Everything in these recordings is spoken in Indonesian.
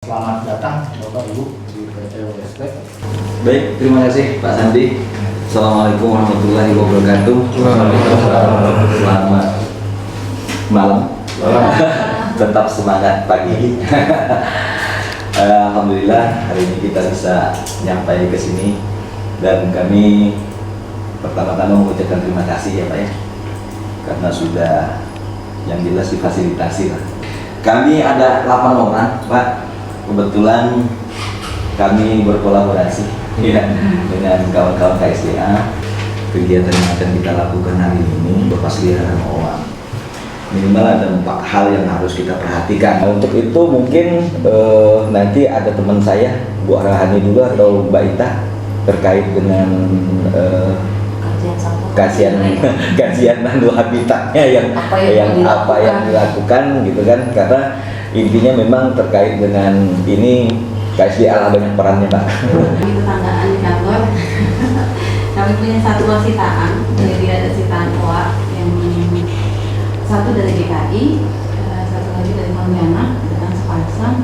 Selamat datang Bapak Ibu di PT WSP. Baik, terima kasih Pak Sandi. Assalamualaikum warahmatullahi wabarakatuh. Selamat malam. Tetap semangat pagi. Alhamdulillah hari ini kita bisa nyampai ke sini dan kami pertama-tama mengucapkan terima kasih ya Pak ya, karena sudah yang jelas difasilitasi lah. Kami ada 8 orang Pak. Kebetulan kami berkolaborasi ya, dengan kawan-kawan KSDA. Kegiatan yang akan kita lakukan hari ini lepas liaran owa. Minimal ada 4 hal yang harus kita perhatikan. Nah, untuk itu mungkin nanti ada teman saya, Bu Arahani dulu atau Mbak Ita, terkait dengan kajian habitatnya yang apa yang dilakukan gitu kan, karena intinya memang terkait dengan ini KSDA banyak perannya Pak. Di tetanggaan di kantor kami punya satu sitaan, jadi ada sitaan OA yang satu dari DKI, satu lagi dari Pontianak, datang sepasang,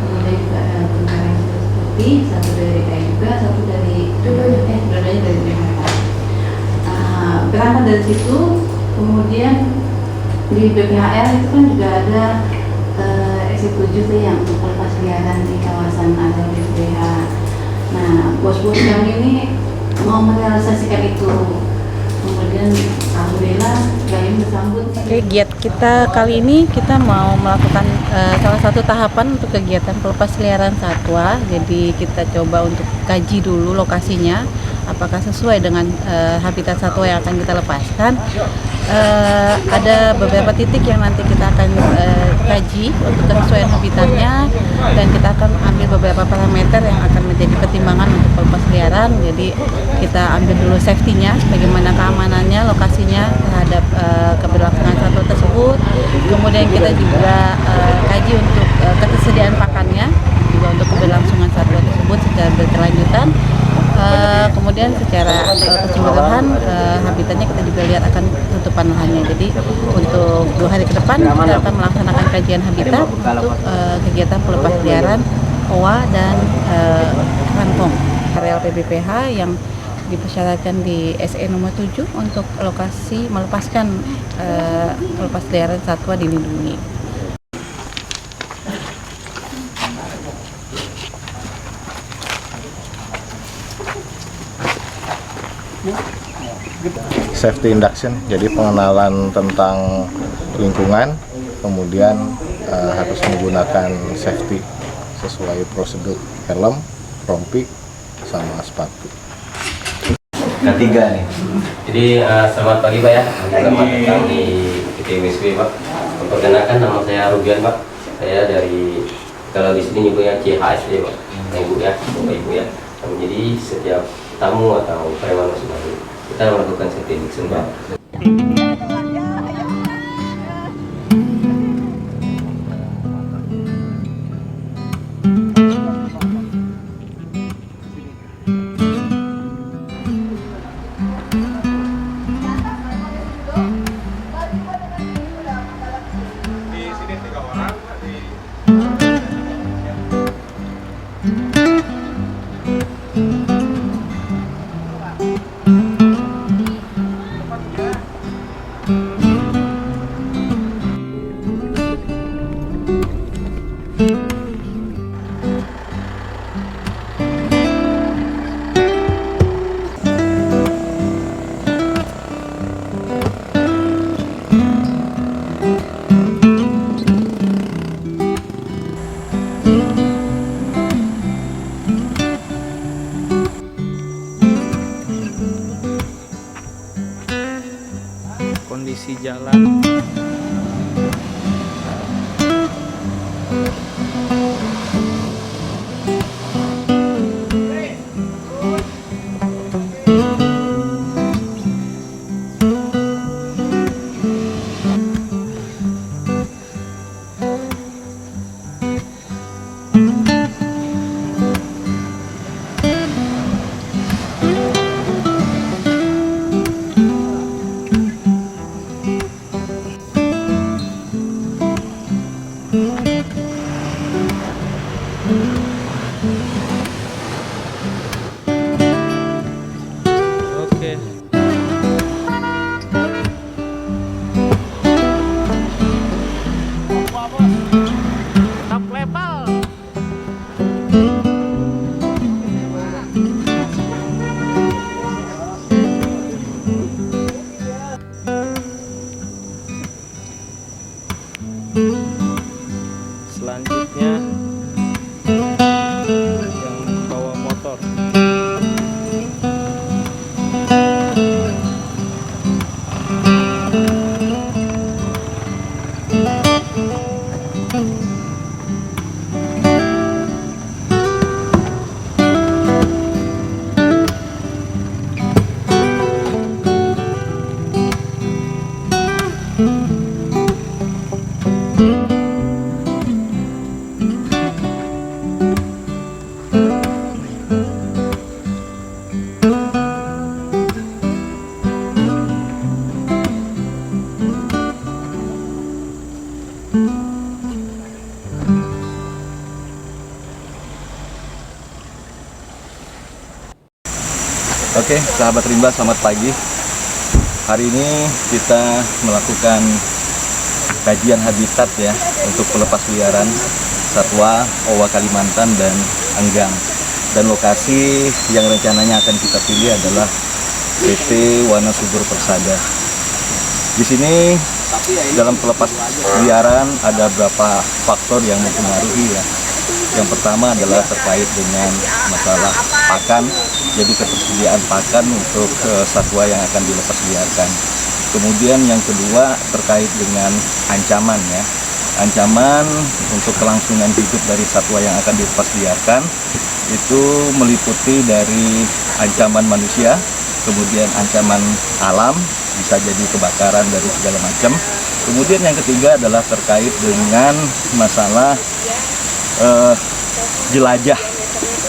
kemudian juga ada tentara yang putih, satu dari DKI juga, satu dari dua-duanya dari Jakarta. Berangkat dari situ, kemudian di BPHR itu kan juga ada SI7 yang untuk pelepas liaran di kawasan ada BPH. Nah, bos-bos kami ini mau merealisasikan itu. Kemudian alhamdulillah kami bersambut. Kegiatan kita kali ini kita mau melakukan salah satu tahapan untuk kegiatan pelepas liaran satwa. Jadi kita coba untuk kaji dulu lokasinya, apakah sesuai dengan habitat satwa yang akan kita lepaskan. Ada beberapa titik yang nanti kita akan kaji untuk kesesuaian habitatnya, dan kita akan ambil beberapa parameter yang akan menjadi pertimbangan untuk pelepas liaran. Jadi kita ambil dulu safety-nya, bagaimana keamanannya, lokasinya terhadap keberlangsungan satwa tersebut. Kemudian kita juga kaji untuk ketersediaan pakannya, juga untuk keberlangsungan satwa tersebut secara berkelanjutan. Kemudian secara keseluruhan habitatnya kita juga lihat akan tutupan lahannya. Jadi untuk 2 hari ke depan kita akan melaksanakan kajian habitat untuk kegiatan pelepas liaran owa dan rangkong. Areal PBPH yang dipersyaratkan di SE nomor 7 untuk lokasi melepaskan pelepas liaran satwa dilindungi. Safety induction, jadi pengenalan tentang lingkungan, kemudian harus menggunakan safety sesuai prosedur helm, rompi, sama sepatu. Ketiga nih. Jadi selamat pagi Pak ya. Selamat datang di PT WSP Pak. Perkenalkan, nama saya Rubian Pak. Saya dari, kalau di sini nyebutnya CHSD Pak. Ibu ya, Bapak Ibu ya. Jadi setiap tamu atau karyawan masuk kita melakukan safety induction Pak. Kondisi jalan Oke. Top level. Selanjutnya yang bawa motor. Oke, sahabat rimba, selamat pagi. Hari ini kita melakukan kajian habitat ya untuk pelepas liaran satwa owa Kalimantan dan enggang. Dan lokasi yang rencananya akan kita pilih adalah PT Wanasubur Persada. Di sini dalam pelepas liaran ada beberapa faktor yang mempengaruhi ya. Yang pertama adalah terkait dengan masalah pakan, jadi ketersediaan pakan untuk satwa yang akan dilepas liarkan. Kemudian yang kedua terkait dengan ancaman ya, ancaman untuk kelangsungan hidup dari satwa yang akan dilepas liarkan itu meliputi dari ancaman manusia, kemudian ancaman alam, bisa jadi kebakaran dari segala macam. Kemudian yang ketiga adalah terkait dengan masalah jelajah.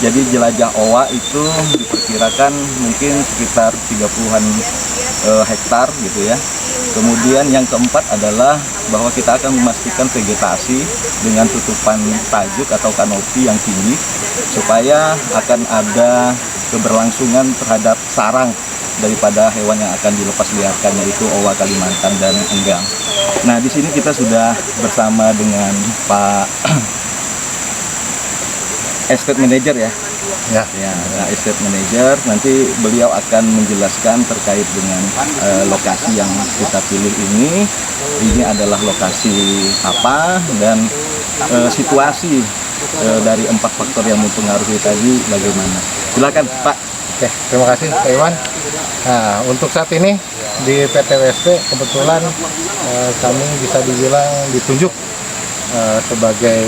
Jadi jelajah owa itu diperkirakan mungkin sekitar 30-an hektar gitu ya. Kemudian yang keempat adalah bahwa kita akan memastikan vegetasi dengan tutupan tajuk atau kanopi yang tinggi supaya akan ada keberlangsungan terhadap sarang daripada hewan yang akan dilepas liarkan, yaitu owa Kalimantan dan enggang. Nah, di sini kita sudah bersama dengan Pak Estate Manager ya. Ya. Nah, Estate Manager nanti beliau akan menjelaskan terkait dengan lokasi yang kita pilih ini. Ini adalah lokasi apa dan situasi dari 4 faktor yang mempengaruhi tadi bagaimana. Silakan Pak. Oke, terima kasih Pak Iwan. Nah, untuk saat ini di PT WSP kebetulan kami bisa dibilang ditunjuk sebagai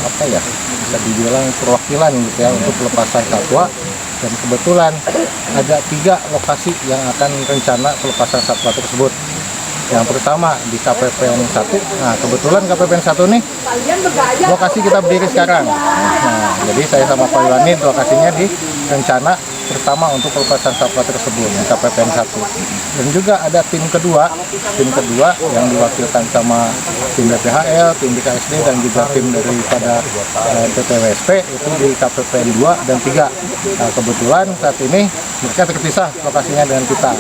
apa ya, bisa dibilang perwakilan gitu ya untuk pelepasan satwa, dan kebetulan ada 3 lokasi yang akan rencana pelepasan satwa tersebut. Yang pertama di KPPN 1. Nah, kebetulan KPPN 1 nih lokasi kita berdiri sekarang. Nah, jadi saya sama Pak Iwan ini lokasinya di rencana pertama untuk pelepasan satwa tersebut di KPPN 1. Dan juga ada tim kedua yang diwakilkan sama tim BPHL, tim BKSD, dan juga tim daripada PT WSP itu di KPPN 2 dan 3. Nah, kebetulan saat ini mereka terpisah lokasinya dengan kita.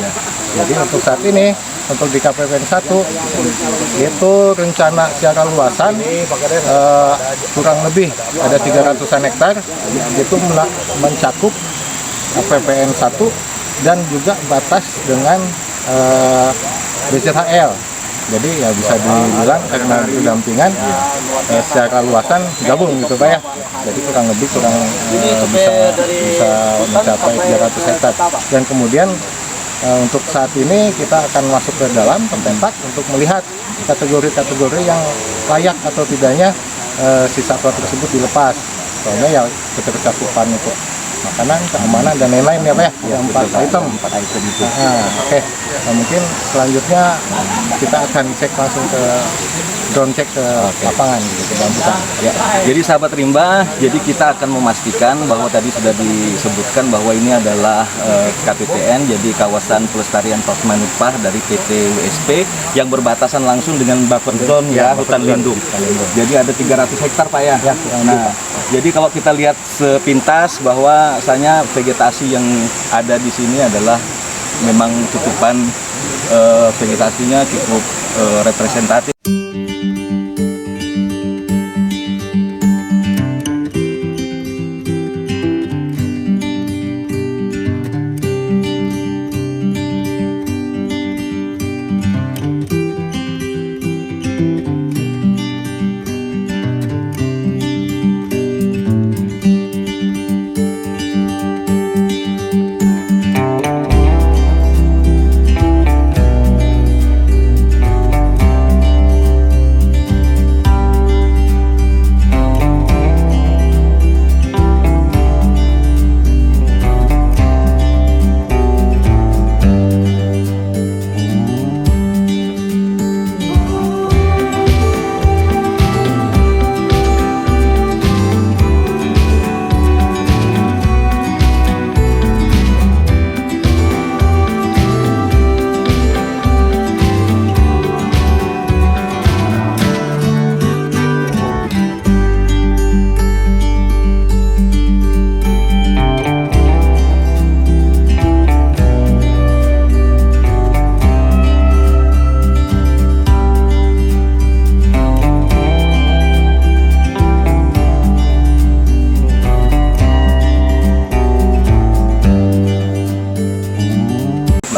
Jadi untuk saat ini untuk di KPPN 1 itu rencana secara luasan kurang lebih ada 300-an hektar, itu mencakup KPPN 1 dan juga batas dengan BZHL. Jadi ya bisa dibilang karena berdampingan secara luasan gabung gitu Pak ya. Jadi kurang lebih bisa mencapai 300 hektar. Dan kemudian untuk saat ini kita akan masuk ke dalam pentempak untuk melihat kategori-kategori yang layak atau tidaknya si satwa tersebut dilepas. Soalnya ya ketercakupan untuk makanan, keamanan dan lain-lain ya Pak ya. Ya, Ada 4 item. 4 item itu. Oke. Nah, mungkin selanjutnya kita akan cek langsung ke drone check ke lapangan gitu, ke Bambutan. Ya, jadi sahabat Rimba, jadi kita akan memastikan bahwa tadi sudah disebutkan bahwa ini adalah KPPN, jadi Kawasan Pelestarian Pramuka Nupah dari PT WSP yang berbatasan langsung dengan buffer zone ya, hutan lindung. Jadi ada 300 hektar Pak ya. Nah, jadi kalau kita lihat sepintas bahwasanya vegetasi yang ada di sini adalah memang cukupan vegetasinya cukup representatif.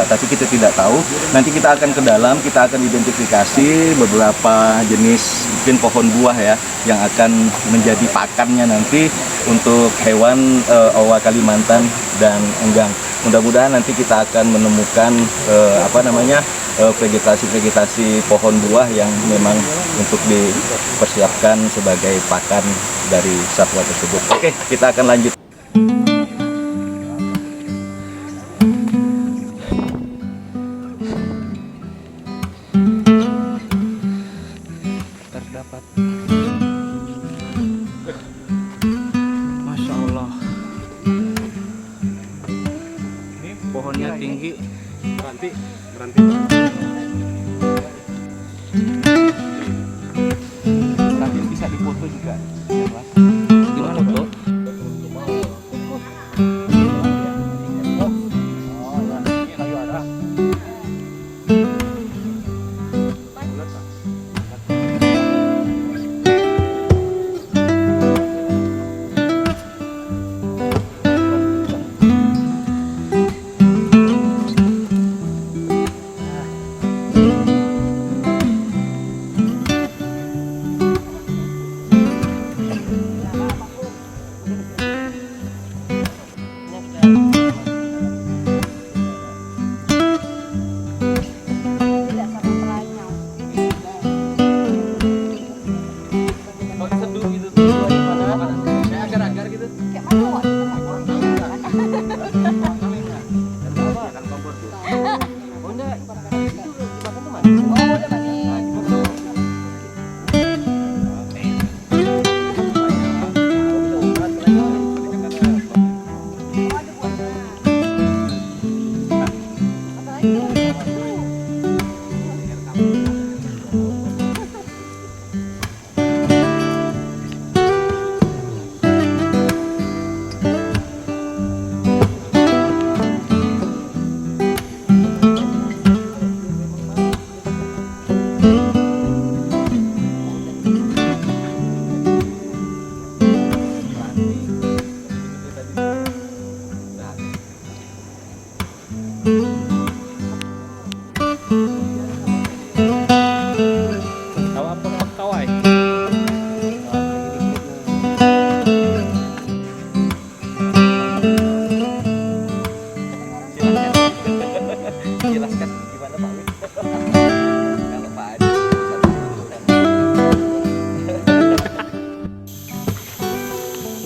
Tapi kita tidak tahu, nanti kita akan ke dalam, kita akan identifikasi beberapa jenis mungkin pohon buah ya yang akan menjadi pakannya nanti untuk hewan owa Kalimantan dan enggang. Mudah-mudahan nanti kita akan menemukan vegetasi pohon buah yang memang untuk dipersiapkan sebagai pakan dari satwa tersebut. Oke, kita akan lanjut. Terdapat. Masya Allah. Ini pohonnya tinggi. Berhenti. Nanti bisa dipoto juga. Gimana tuh?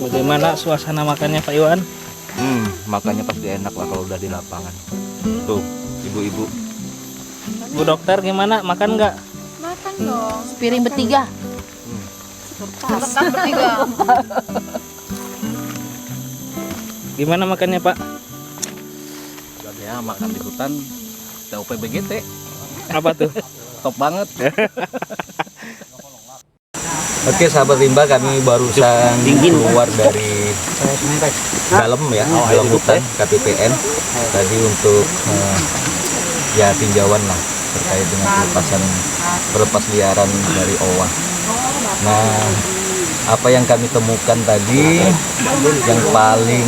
Bagaimana suasana makannya Pak Iwan? Makanya pasti enak lah kalau udah di lapangan. Tuh, ibu-ibu. Bu dokter gimana? Makan nggak? Makan dong. Piring bertiga. Makan bertiga. Gimana makannya Pak? Ya makan di hutan TOP BGT. Apa tuh? Top banget. Oke sahabat rimba, kami barusan keluar dari dalam ya, dalam hutan KPPN tadi untuk ya tinjauan lah terkait dengan pelepas liaran dari owa. Nah, apa yang kami temukan tadi yang paling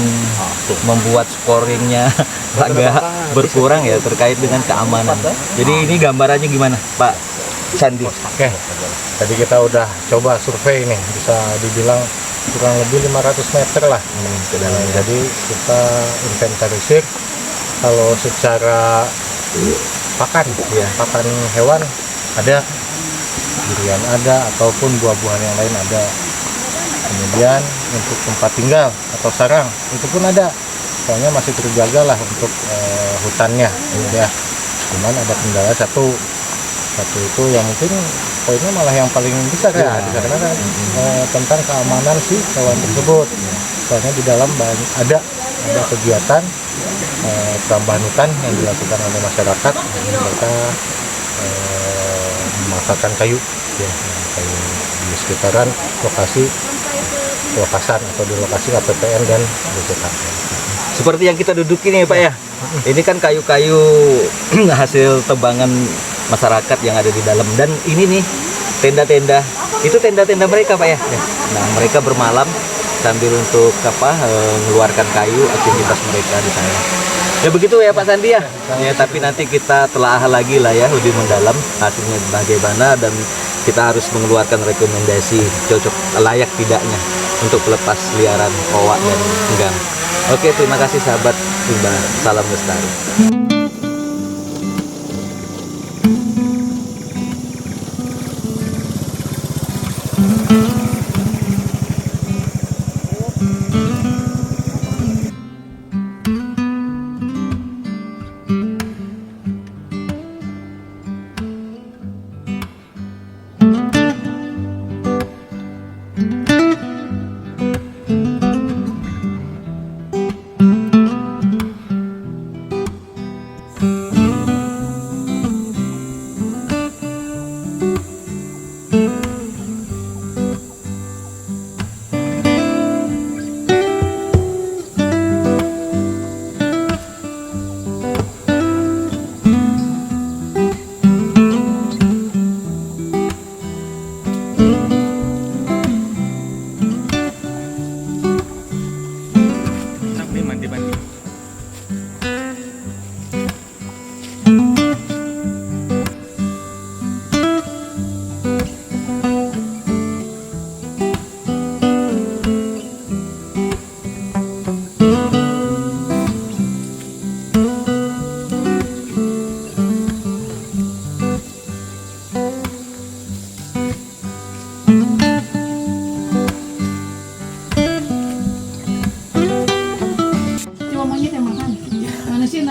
membuat scoringnya agak berkurang ya terkait dengan keamanan. Jadi ini gambarannya gimana Pak Sandi? Oke, tadi kita udah coba survei nih, bisa dibilang kurang lebih 500 meter lah. Jadi kita inventarisir kalau secara pakan, ya, pakan hewan ada, durian ada, ataupun buah-buahan yang lain ada. Kemudian untuk tempat tinggal atau sarang itu pun ada, soalnya masih terjaga lah untuk hutannya, ya. Cuman ada kendala satu itu yang mungkin poinnya malah yang paling besar ya, dikarenakan tentang keamanan si hewan tersebut. Soalnya di dalam ada kegiatan perambahan hutan yang dilakukan oleh masyarakat. Mereka memasakkan kayu, ya, kayu di sekitaran lokasi atau di lokasi KPPN dan BPKP. Seperti yang kita duduki nih Pak ya. Ini kan kayu-kayu hasil tebangan masyarakat yang ada di dalam, dan ini nih tenda-tenda, itu tenda-tenda mereka Pak ya. Nah, mereka bermalam sambil untuk mengeluarkan kayu, aktivitas mereka di sana. Ya begitu ya Pak Sandi ya. Ya, tapi nanti kita telaah lagi lah ya lebih mendalam hasilnya bagaimana, dan kita harus mengeluarkan rekomendasi cocok layak tidaknya untuk pelepas liaran owa dan enggang. Oke, terima kasih sahabat rimba. Salam lestari.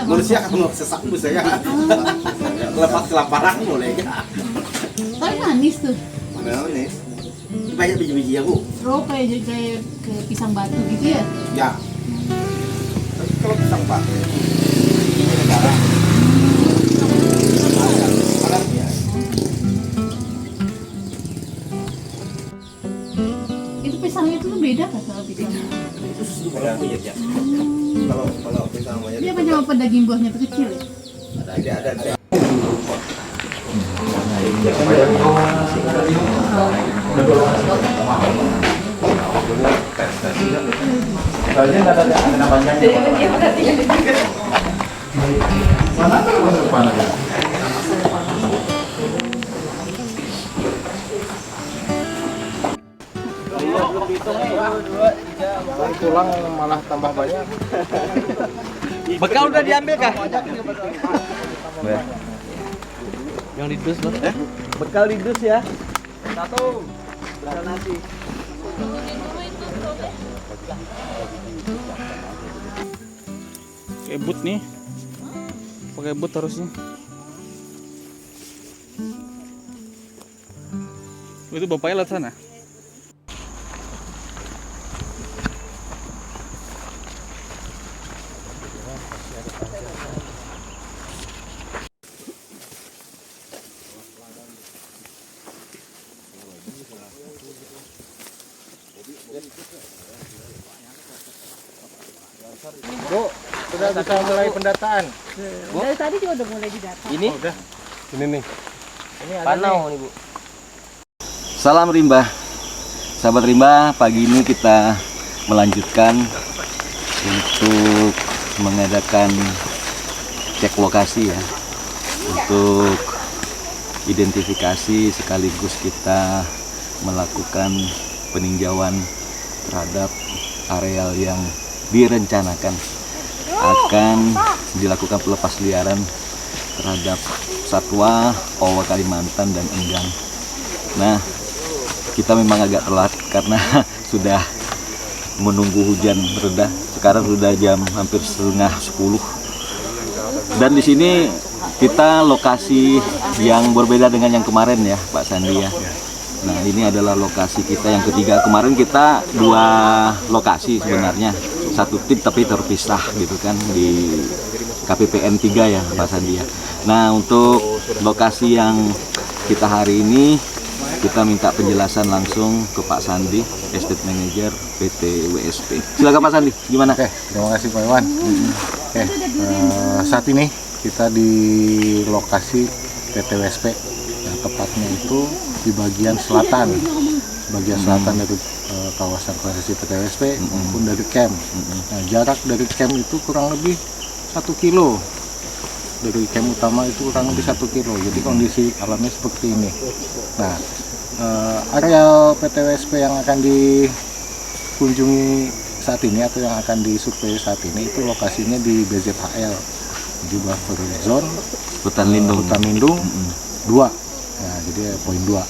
Manusia kalau sesak saya lepas kelaparan boleh ya. Tapi manis tuh. Mana nih? Banyak biji-biji ya Bu. Kayak pisang batu gitu ya. Ya. Tapi kalau pisang batu ini negara. Itu pisangnya itu tuh beda kan sama pisangnya? Itu sudah punya ya. Kalau pisang banyak. Dia macam apa, daging buahnya tuh kecil ya? Ada. Tulang malah tambah banyak. Bekal udah diambil kah? Yang di dus loh. Bekal di dus ya. Satu. Bekal nasi. Pakai boot nih. Pakai boot harusnya. Itu bapaknya lewat sana. Bu, sudah bisa mulai pendataan. Dari tadi juga udah mulai didata. Ini Oh, udah. Ini nih. Ini ada panau nih. nih Bu. Salam rimba. Sahabat rimba, pagi ini kita melanjutkan untuk mengadakan cek lokasi ya. Untuk identifikasi sekaligus kita melakukan peninjauan terhadap areal yang direncanakan akan dilakukan pelepas liaran terhadap satwa Owa Kalimantan dan enggang. Nah, kita memang agak telat karena sudah menunggu hujan reda. Sekarang sudah jam hampir setengah 10. Dan di sini kita lokasi yang berbeda dengan yang kemarin ya, Pak Sandi ya. Nah, ini adalah lokasi kita yang ketiga. Kemarin kita 2 lokasi sebenarnya, satu tim tapi terpisah gitu kan di KPPN 3 ya Pak Sandi ya. Nah, untuk lokasi yang kita hari ini kita minta penjelasan langsung ke Pak Sandi, Estate Manager PT WSP. Silakan Pak Sandi, gimana? Oke, terima kasih Pak Iwan. Oke, saat ini kita di lokasi PT WSP, yang tepatnya itu di bagian selatan, dari kawasan konsesi PT WSP maupun dari camp. Nah, jarak dari camp itu kurang lebih 1 kilo. Dari camp utama itu kurang lebih 1 kilo. Jadi kondisi alamnya seperti ini. Nah, areal PT WSP yang akan dikunjungi saat ini atau yang akan disurvei saat ini itu lokasinya di BZHL, di buffer zone Hutan lindung. 2. Nah, jadi poin 2.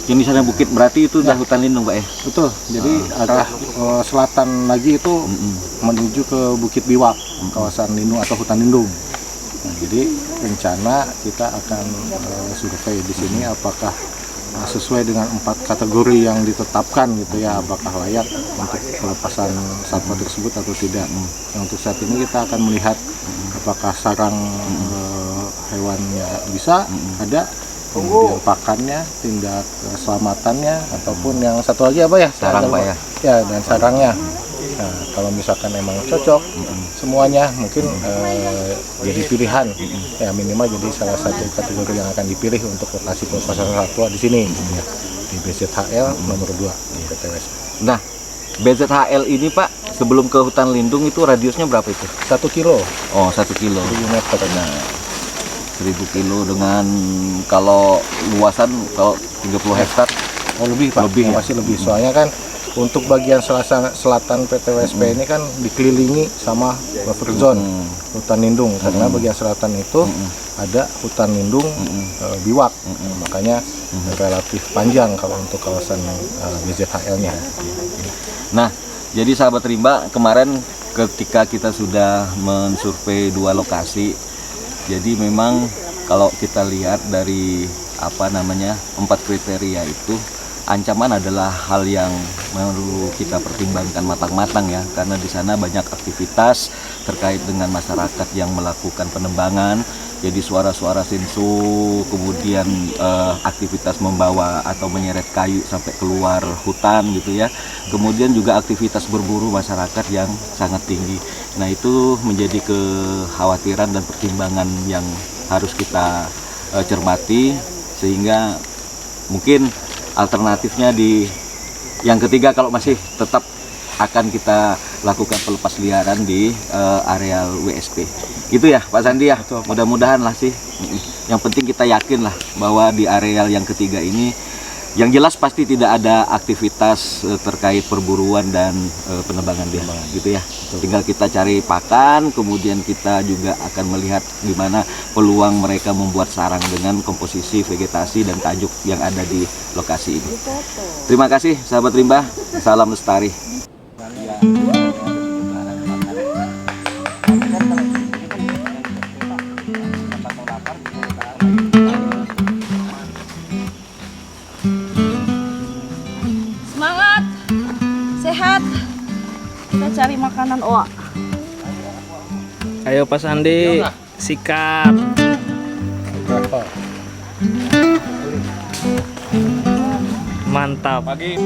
Ini sana bukit berarti itu udah hutan lindung Pak ya? Betul, jadi arah selatan lagi itu menuju ke Bukit Biwak, kawasan lindung atau hutan lindung. Nah, jadi rencana kita akan survei di sini apakah sesuai dengan 4 kategori yang ditetapkan gitu ya, apakah layak untuk pelepasan satwa tersebut atau tidak. Nah, untuk saat ini kita akan melihat apakah sarang hewannya bisa ada, kemudian pakannya, tindak keselamatannya, ataupun yang satu lagi apa ya? Sarang, Pak, ya? Ya, dan sarangnya. Nah, kalau misalkan emang cocok semuanya, mungkin jadi pilihan. Ya, minimal jadi salah satu kategori yang akan dipilih untuk lokasi pelepasan satwa di sini, ya, di BZHL nomor 2 di PTWSP. Nah, BZHL ini Pak, sebelum ke hutan lindung itu radiusnya berapa itu? 1 kilo, Oh, 1 kilo. 1000 meter. Nah, 1000 kilo dengan kalau luasan kalau 30 hektar. Oh, lebih Pak, Lebih, ya? masih lebih. Soalnya kan untuk bagian selatan PTWSP ini kan dikelilingi sama buffer zone hutan lindung, karena bagian selatan itu ada hutan lindung biwak, makanya relatif panjang kalau untuk kawasan BZHL-nya. Nah, jadi sahabat rimba, kemarin ketika kita sudah mensurvei 2 lokasi, jadi memang kalau kita lihat dari 4 kriteria itu, ancaman adalah hal yang perlu kita pertimbangkan matang-matang ya, karena di sana banyak aktivitas terkait dengan masyarakat yang melakukan penebangan. Jadi suara-suara sensu, kemudian aktivitas membawa atau menyeret kayu sampai keluar hutan gitu ya. Kemudian juga aktivitas berburu masyarakat yang sangat tinggi. Nah, itu menjadi kekhawatiran dan pertimbangan yang harus kita cermati, sehingga mungkin alternatifnya di yang ketiga kalau masih tetap akan kita lakukan pelepas liaran di areal WSP. Gitu ya Pak Sandi ya. Mudah-mudahan lah sih. Yang penting kita yakin lah bahwa di areal yang ketiga ini yang jelas pasti tidak ada aktivitas terkait perburuan dan penebangan biang gitu ya. Tinggal kita cari pakan, kemudian kita juga akan melihat gimana peluang mereka membuat sarang dengan komposisi vegetasi dan tajuk yang ada di lokasi ini. Terima kasih sahabat rimba, salam lestari. Semangat, sehat, kita cari makanan oa. Ayo Pak Sandi, sikat. Mantap. Pagi.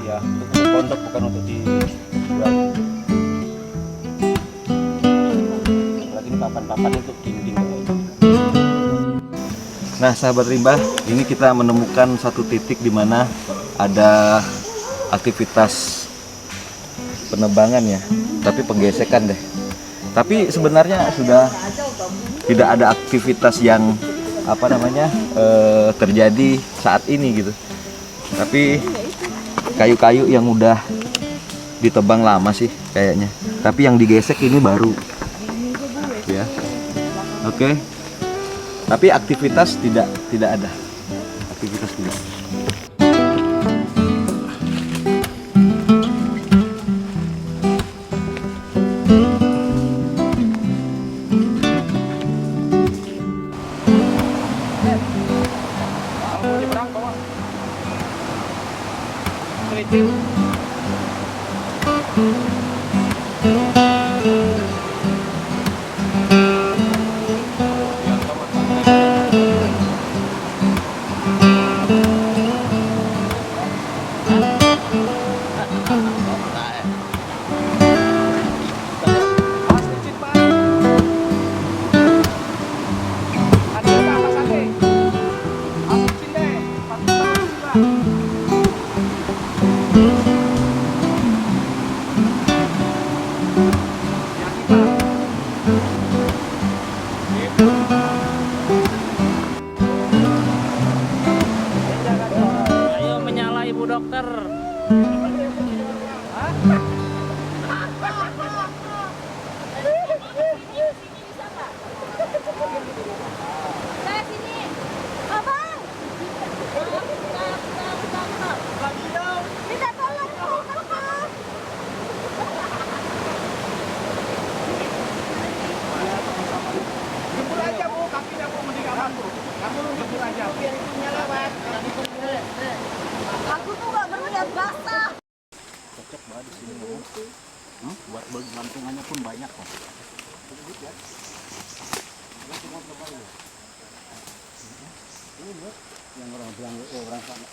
Ya, untuk pondok bukan untuk dijual. Lagi ini papan-papan untuk dinding. Nah sahabat rimba, ini kita menemukan satu titik di mana ada aktivitas penebangan ya, tapi penggesekan deh. Tapi sebenarnya sudah tidak ada aktivitas yang terjadi saat ini gitu. Tapi kayu-kayu yang udah ditebang lama sih kayaknya. Tapi yang digesek ini baru. Ya. Oke. Tapi aktivitas tidak ada. Aktivitas tidak. di sini buat gantungannya pun banyak kok. Yang orang bilang orang sama.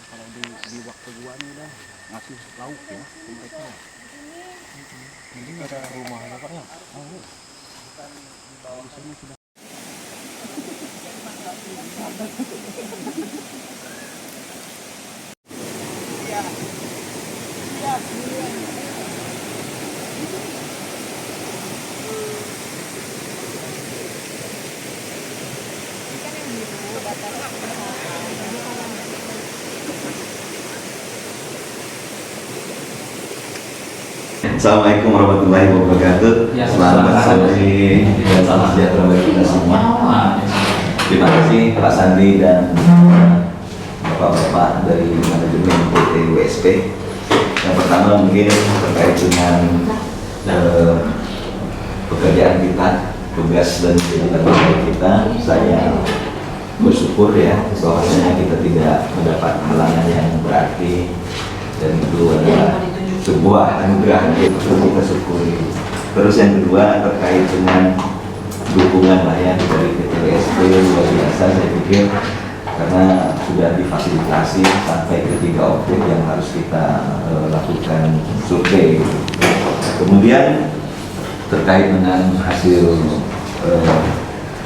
Kalau di waktu gua nih udah ngasih lauk ya ke mereka. Ini ada rumahnya Pak ya? Oh, di sini sudah. Assalamualaikum warahmatullahi wabarakatuh. Selamat sore dan salam sejahtera bagi kita semua. Terima kasih Pak Sandi dan Bapak-bapak dari manajemen PT WSP. Yang pertama mungkin terkait dengan pekerjaan kita, tugas dan kewajiban kita. Saya bersyukur ya bahwasanya kita tidak mendapat halangan yang berarti, dan itu adalah sebuah anugerah yang perlu kita syukuri. Terus yang kedua terkait dengan dukungan lah ya dari PT WSP luar biasa, saya pikir, karena sudah difasilitasi sampai ke 3 objek yang harus kita lakukan survei. Kemudian terkait dengan hasil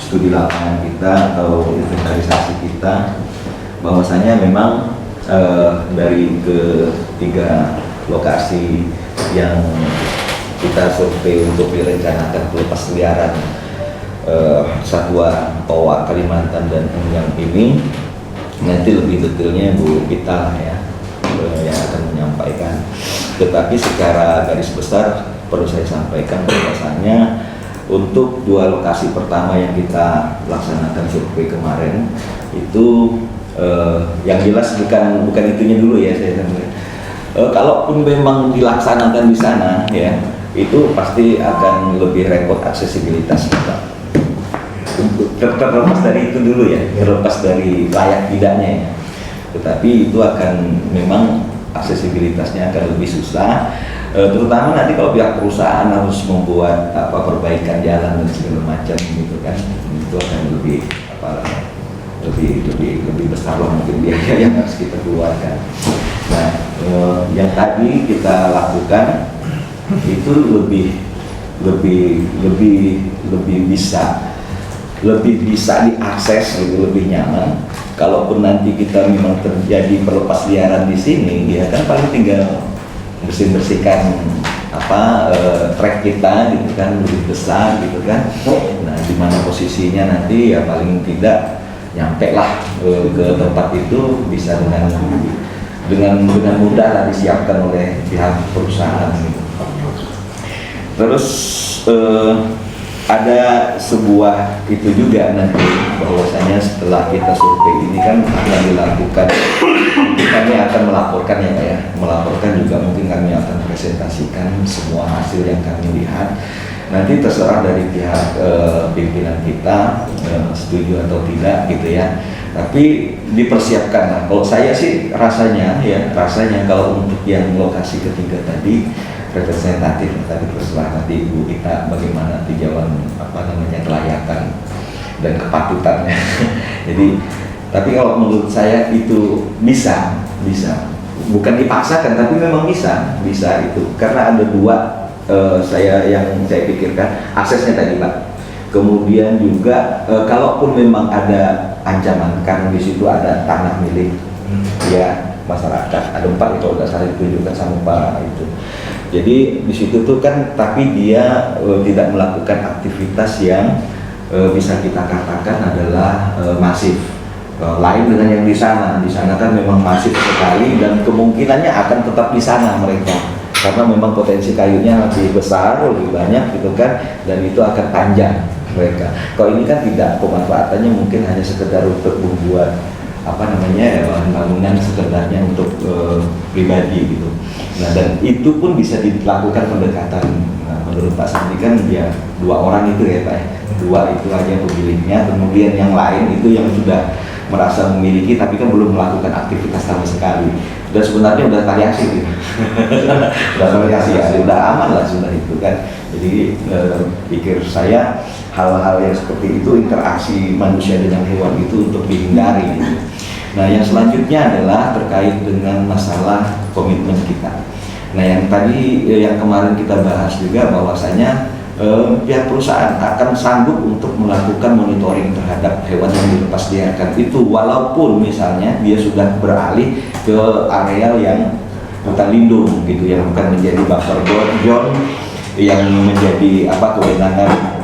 studi lapangan kita atau inventarisasi kita, bahwasanya memang dari ketiga lokasi yang kita survei untuk direncanakan pelepasliaran satwa toa Kalimantan dan Enjang ini, nanti lebih detailnya Bu Pita ya yang akan menyampaikan. Tetapi secara garis besar perlu saya sampaikan bahwasanya untuk 2 lokasi pertama yang kita laksanakan survei kemarin itu yang jelas bukan itunya dulu ya saya sampaikan. Kalaupun memang dilaksanakan di sana ya, itu pasti akan lebih repot aksesibilitasnya Pak. Terlepas dari itu dulu ya, terlepas dari layak tidaknya ya. Tetapi itu akan memang aksesibilitasnya akan lebih susah, terutama nanti kalau pihak perusahaan harus membuat perbaikan jalan dan segala macam gitu kan, itu akan lebih lebih besar lah mungkin biaya yang harus kita keluarkan. Nah, yang tadi kita lakukan itu lebih bisa diakses, lebih nyaman. Kalaupun nanti kita memang terjadi pelepasliaran di sini, dia kan paling tinggal bersihkan trek kita gitu kan, lebih besar gitu kan. Nah, di mana posisinya nanti ya paling tidak nyampe lah ke tempat itu bisa dengan mudah lah disiapkan oleh pihak perusahaan gitu. Terus ada sebuah itu juga nanti bahwasanya setelah kita survei ini kan akan dilakukan, kami akan melaporkan ya Pak ya, melaporkan juga mungkin kami akan presentasikan semua hasil yang kami lihat. Nanti terserah dari pihak pimpinan kita setuju atau tidak gitu ya. Tapi dipersiapkan lah. Kalau saya sih rasanya kalau untuk yang lokasi ketiga tadi representatif, tadi terserah nanti Ibu kita bagaimana tinjauan kelayakan dan kepatutannya. Jadi tapi kalau menurut saya itu bisa bukan dipaksakan tapi memang bisa itu karena ada 2 yang saya pikirkan, aksesnya tadi Pak. Kemudian juga kalaupun memang ada ancaman karena di situ ada tanah milik ya masyarakat, ada 4 kalau nggak salah ditunjukkan sama Pak itu. Jadi di situ tuh kan, tapi dia tidak melakukan aktivitas yang bisa kita katakan adalah masif. Lain dengan yang di sana kan memang masif sekali dan kemungkinannya akan tetap di sana mereka. Karena memang potensi kayunya lebih besar, lebih banyak gitu kan, dan itu akan panjang mereka. Kalau ini kan tidak, pemanfaatannya mungkin hanya sekedar untuk membuat apa namanya bahan bangunan sekedarnya untuk pribadi gitu. Nah dan itu pun bisa dilakukan pendekatan. Nah, menurut Pak Sandi kan ya 2 orang itu ya Pak, ya. 2 itu aja pemiliknya, kemudian yang lain itu yang sudah merasa memiliki tapi kan belum melakukan aktivitas sama sekali. Dan sebenarnya udah variasi gitu. Udah variasi ya, udah aman lah sudah itu kan. Jadi pikir saya hal-hal yang seperti itu, interaksi manusia dengan hewan itu untuk dihindari gitu. Nah yang selanjutnya adalah terkait dengan masalah komitmen kita. Nah yang tadi yang kemarin kita bahas juga bahwasanya pihak perusahaan akan sanggup untuk melakukan monitoring terhadap hewan yang dilepas liarkan itu, walaupun misalnya dia sudah beralih ke areal yang hutan lindung gitu, yang bukan menjadi buffer zone yang menjadi kewenangan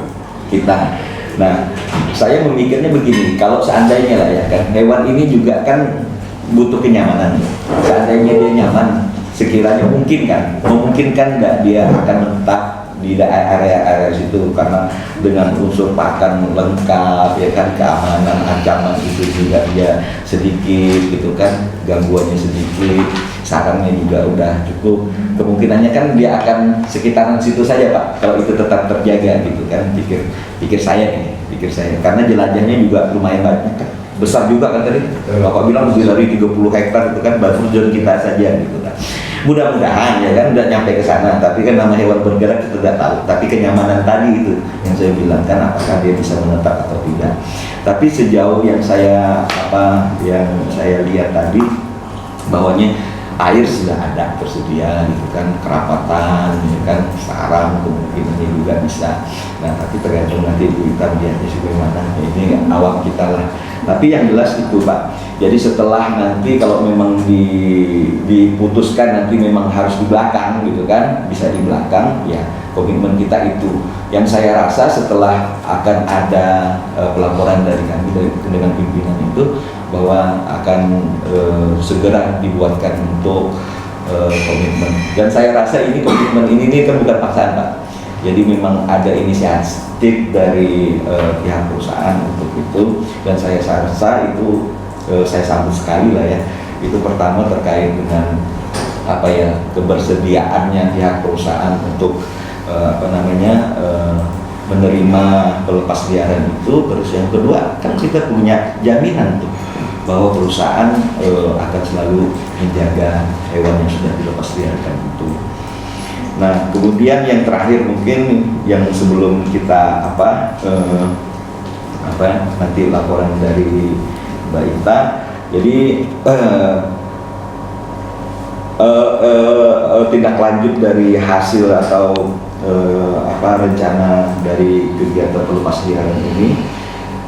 kita. Nah, saya memikirnya begini, kalau seandainya lah ya kan, hewan ini juga kan butuh kenyamanan. Seandainya dia nyaman, sekiranya memungkinkan nggak dia akan menetap di area-area situ, karena dengan unsur pakan lengkap ya kan, keamanan, ancaman itu juga dia sedikit gitu kan, gangguannya sedikit, sarangnya juga udah cukup, kemungkinannya kan dia akan sekitaran situ saja Pak kalau itu tetap terjaga gitu kan, pikir saya karena jelajahnya juga lumayan banyak kan, besar juga kan tadi Bapak bilang lebih dari 30 hektar itu kan, buffer zone kita saja gitu kan. Mudah-mudahan ya kan udah nyampe ke sana, tapi kan nama hewan bergerak kita tidak tahu. Tapi kenyamanan tadi itu yang saya bilang kan, apakah dia bisa menetap atau tidak. Tapi sejauh yang saya lihat tadi, bahwanya air sudah ada tersedia gitu kan, kerapatan ya kan, sarang kemungkinannya juga bisa. Nah tapi tergantung nanti Bu Ita lihatnya bagaimana, ini awam kita lah. Tapi yang jelas itu Pak, jadi setelah nanti kalau memang diputuskan nanti memang harus di belakang gitu kan, bisa di belakang ya, komitmen kita itu. Yang saya rasa setelah akan ada pelaporan dari kami dengan pimpinan itu, bahwa akan segera dibuatkan untuk komitmen. Dan saya rasa ini komitmen ini kan bukan paksaan Pak. Jadi memang ada inisiatif dari pihak perusahaan untuk itu, dan saya rasa itu saya sambut sekali lah ya. Itu pertama terkait dengan kebersediaannya pihak perusahaan untuk menerima pelepas liaran itu. Terus yang kedua kan kita punya jaminan tuh bahwa perusahaan akan selalu menjaga hewan yang sudah dilepas liarkan itu. Nah kemudian yang terakhir mungkin yang sebelum kita nanti laporan dari Mbak Ita, jadi tindak lanjut dari hasil atau rencana dari kegiatan pelepas liaran ini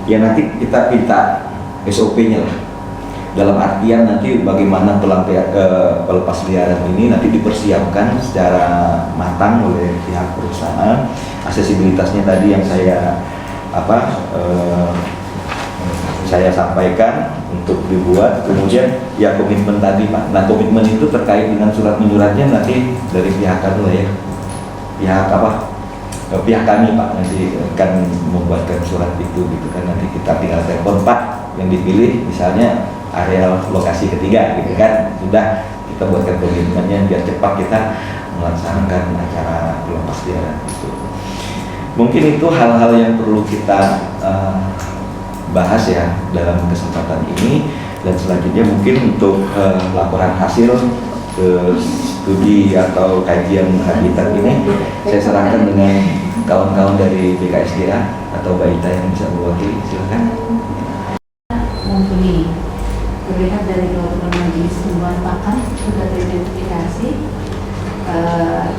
ya nanti kita minta SOP-nya lah, dalam artian nanti bagaimana pelepas liaran ini nanti dipersiapkan secara matang oleh pihak perusahaan. Aksesibilitasnya tadi yang saya sampaikan untuk dibuat, kemudian ya komitmen tadi Pak. Nah komitmen itu terkait dengan surat menyuratnya nanti dari pihak pihak kami Pak nanti akan membuatkan surat itu gitu kan, nanti kita tinggal telepon Pak yang dipilih misalnya areal lokasi ketiga gitu kan, sudah kita buatkan komitmennya biar cepat kita melaksanakan acara pelepas liaran itu. Mungkin itu hal-hal yang perlu kita bahas ya dalam kesempatan ini, dan selanjutnya mungkin untuk laporan hasil studi atau kajian habitat ini saya serahkan dengan kawan-kawan dari BKSDA atau Mbak Ita yang bisa mewakili, silakan. Mumpuni terlihat dari kelompok majelis tumbuhan pakan sudah teridentifikasi,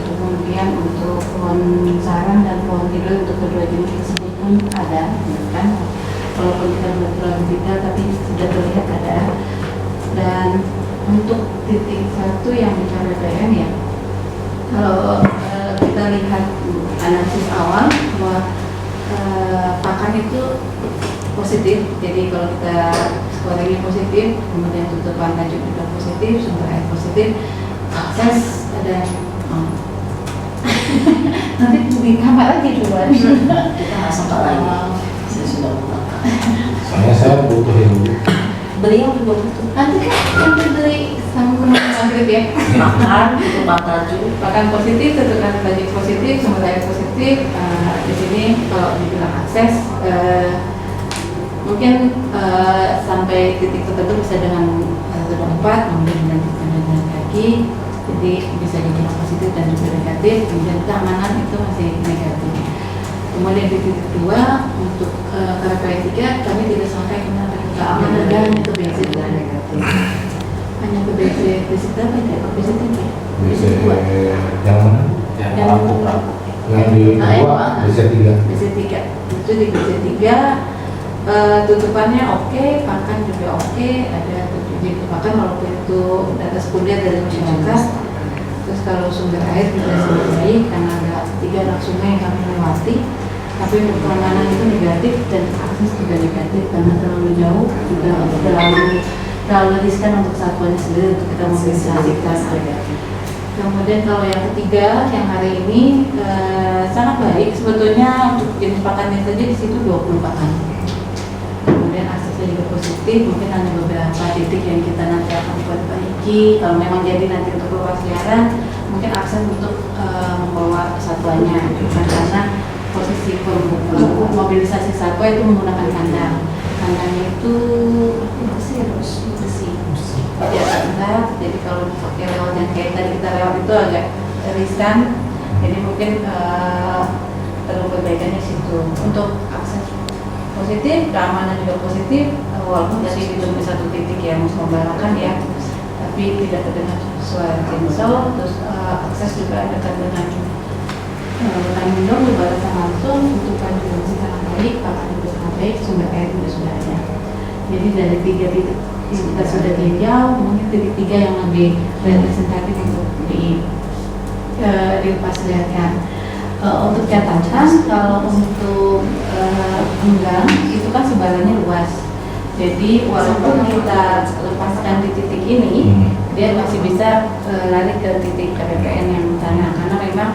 kemudian untuk pohon sarang dan pohon tidur untuk kedua jenis tersebut pun ada, kan? Walaupun kita belum terlalu detail tapi sudah terlihat ada. Dan untuk titik satu yang bicara BM ya, kalau kita lihat analisis awal bahwa pakan itu positif, jadi kalau kita scoringnya positif, kemudian tutupan lanjut juga positif, sumber air positif, proses ada nanti di kamar lagi duluan kita nggak sempat lagi, saya sudah lupa. Saya butuh yang beliau juga butuh. Nanti kan yang dibeli sama teman maghrib ya. Makan, itu makan positif, tentukan budget positif, sumber daya positif. Di sini kalau dibilang akses, mungkin sampai titik tertentu bisa dengan roda 4, mungkin dilanjutkan dengan kaki. Jadi bisa dibilang positif dan juga negatif. Dan keamanan itu masih negatif. Kemudian di titik 2 untuk KPI 3 kami tidak sampai keamanan dan itu basic dan negatif. Hanya ke basic berapa ya? Basic 3. Basic 2. Yang mana? Yang di 2, basic 3. Basic 3. Itu di basic 3 tutupannya oke, pakan juga oke, ada tujuh pakan walaupun itu data sekunder dari masyarakat. Terus kalau sumber air juga sangat baik karena ada 3 anak sungai yang kami lewati. Tapi untuk keamanan itu negatif dan akses juga negatif karena terlalu jauh juga terlalu riskan untuk satuannya sendiri untuk kita mobilisasikan. Kemudian kalau yang ketiga yang hari ini sangat baik sebetulnya untuk jenis pakannya saja di situ 20 pakan. Kemudian aksesnya juga positif, mungkin hanya beberapa titik yang kita nanti akan perbaiki. Kalau memang jadi nanti untuk luas liaran, mungkin akses untuk membawa satuannya, karena posisi mobilisasi satwa itu menggunakan kandang. Kandangnya itu besi. Tidak berat, jadi kalau pakai lewat yang kayak tadi kita lewat itu agak riskan. Jadi mungkin perlu perbaikannya situ. Untuk akses positif, keamanan juga positif, walaupun tadi di satu titik yang membarakan ya, tapi tidak terdengar suara cancel. Terus akses juga dekat dengan petani minum berbatasan langsung, untuk juga sangat baik, pakan juga sangat baik, sumber air juga sudah ada. Jadi dari 3 titik kita sudah tinjau, mungkin titik 3 yang lebih representatif untuk dilepas liarkan. Untuk catatan, kalau untuk enggang itu kan sebarannya luas. Jadi walaupun kita lepaskan di titik ini, dia masih bisa lari ke titik KPPN yang sana, karena memang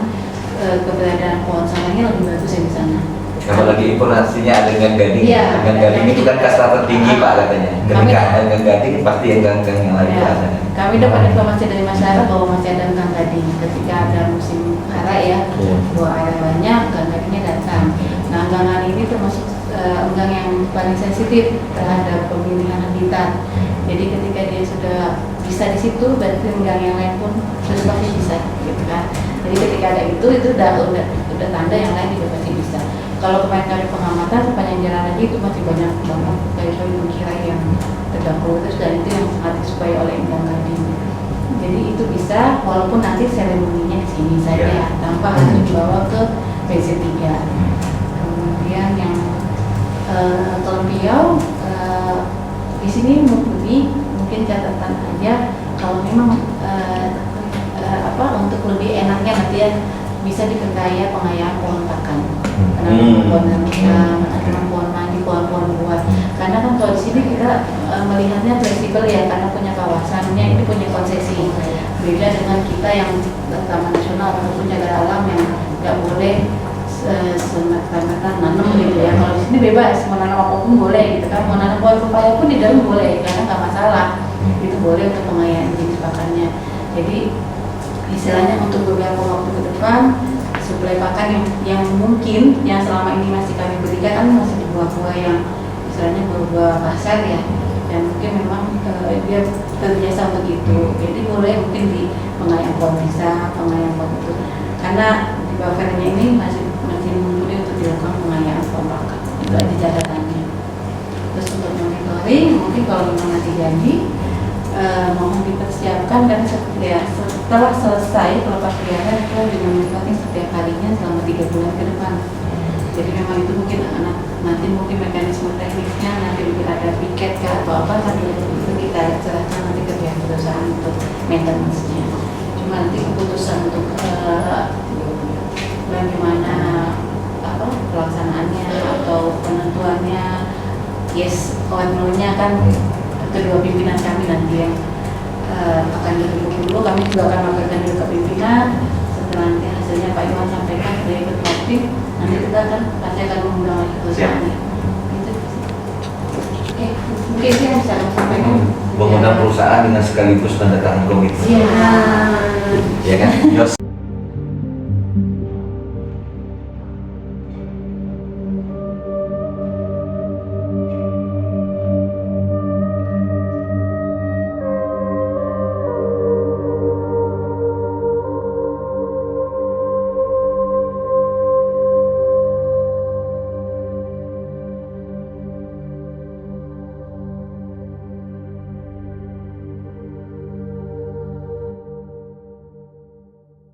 keberadaan pohon salangnya lebih bagus yang di sana. Apalagi informasinya ada gang gading. Iya, gang gading itu kan kasta tertinggi Pak katanya. Ketika ada gang gading pasti yang gang-gang yang lain ada. Kami dapat informasi dari masyarakat bahwa masih ada gang gading. Ketika ada musim hara ya, buah air banyak, gang gadingnya datang. Nah, enggangan ini termasuk enggang yang paling sensitif terhadap pemilihan habitat. Jadi ketika dia sudah bisa di situ, berarti enggang yang lain pun sudah pasti bisa, gitu kan. Jadi ketika ada itu udah tanda yang lain juga pasti bisa. Kalau kemarin kali pengamatan sepanjang jalan aja itu masih banyak banget kayu-kayu mengkira yang terdahulu terus, dan itu yang sangat disukai oleh enggang gading. Jadi itu bisa walaupun nanti seremoninya di sini saja tanpa harus dibawa ke BC3. Kemudian yang Tolpiau di sini mungkin catatan aja kalau memang untuk lebih enaknya nanti ya bisa dikendaya pengayaan pohon pakan, penanaman pohon mandi, pohon-pohon buah. Karena kan kalau di sini kita melihatnya fleksibel ya, karena punya kawasannya ini punya konsesi. Beda dengan kita yang taman nasional ataupun jaga alam yang nggak boleh semata-mata nanam gitu ya. Kalau di sini bebas, mau nanam apapun boleh gitu kan. Mau nanam pohon pepaya pun di dalam boleh, karena nggak masalah. Itu boleh untuk pengayaan jenis pakannya. Jadi istilahnya untuk beberapa waktu ke depan suplai pakan yang mungkin yang selama ini masih kami berikan kan masih di buah-buah yang istilahnya buah-buah pasar ya, dan mungkin memang dia terbiasa begitu. Jadi mulai mungkin di pengayaan pohon pisang, pengayaan pohon itu, karena di buffernya ini masih mumpuni untuk dilakukan pengayaan pohon pakan. Itu aja catatannya. Terus untuk monitoring mungkin kalau memang nanti jadi mohon dipersiapkan, dan setelah selesai pelepas liaran itu dimonitoring setiap harinya selama 3 bulan ke depan. Jadi memang itu mungkin nanti mungkin mekanisme teknisnya nanti mungkin ada piket atau apa, nanti itu kita serahkan nanti ke pihak perusahaan untuk maintenance-nya. Cuma nanti keputusan untuk bagaimana pelaksanaannya atau penentuannya yes no-nya kan kedua pimpinan kami nanti yang akan didukung dulu. Kami juga akan melakukan juga pimpinan. Setelah nanti hasilnya Pak Iwan sampaikan dari ketua tim, nanti kita pasti akan mengundang lagi perusahaannya. Gitu. Oke. Oke, mungkin saya bisa sampaikan. Mengundang perusahaan dengan sekaligus tanda tangan komitmen. Iya. Ya kan? Yos.